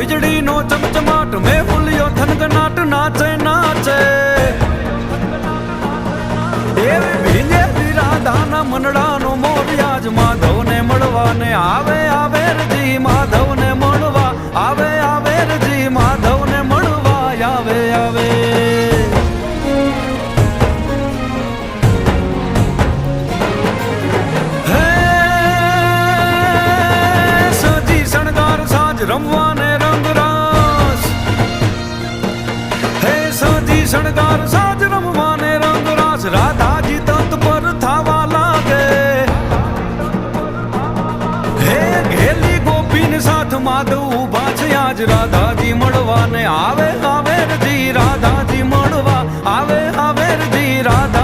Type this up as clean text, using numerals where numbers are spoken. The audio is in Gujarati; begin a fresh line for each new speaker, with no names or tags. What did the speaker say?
વીજળી નો ચમચમાટ મેં ભૂલ્યો થનગનાટ નાચે નાચે એવી ભીંજેલી રાધાના મનડાનો મોરિયાજ માધવને મળવાને આવે આવે રજી માધવને મળવા આવે આવે રજી માધવને મળવા આવે આવે રમવાને રંગરાસ હે સજી શણગાર સાજ રમવાને રંગરાસ રાધાજી તત્પર થાવા લાગે હે ઘેલી ગોપીને સાથ માધવ ઉભા છે આજ રાધાજી મળવાને આવે આવે રજી રાધાજી મળવા આવે આવે રજી રાધા